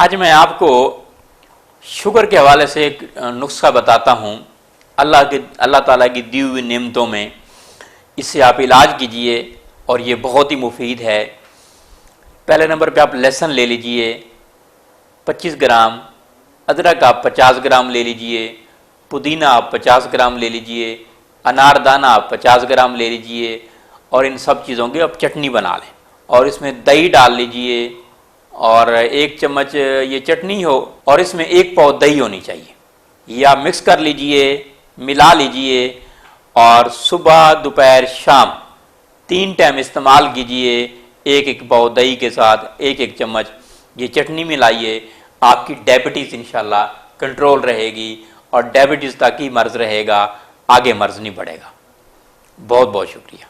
आज मैं आपको शुगर के हवाले से एक नुस्खा बताता हूँ। अल्लाह ताला की दी हुई नेमतों में इससे आप इलाज कीजिए और ये बहुत ही मुफीद है। पहले नंबर पे आप लहसुन ले लीजिए 25 ग्राम, अदरक आप 50 ग्राम ले लीजिए, पुदीना आप 50 ग्राम ले लीजिए, अनारदाना आप 50 ग्राम ले लीजिए और इन सब चीज़ों की आप चटनी बना लें और इसमें दही डाल लीजिए और 1 चम्मच ये चटनी हो और इसमें 1 पाव दही होनी चाहिए। या मिक्स कर लीजिए, मिला लीजिए और सुबह दोपहर शाम 3 टाइम इस्तेमाल कीजिए। 1 पाव दही के साथ 1 चम्मच ये चटनी मिलाइए। आपकी डायबिटीज़ इंशाल्लाह कंट्रोल रहेगी और डायबिटीज़ तक ही मर्ज़ रहेगा, आगे मर्ज़ नहीं बढ़ेगा। बहुत बहुत शुक्रिया।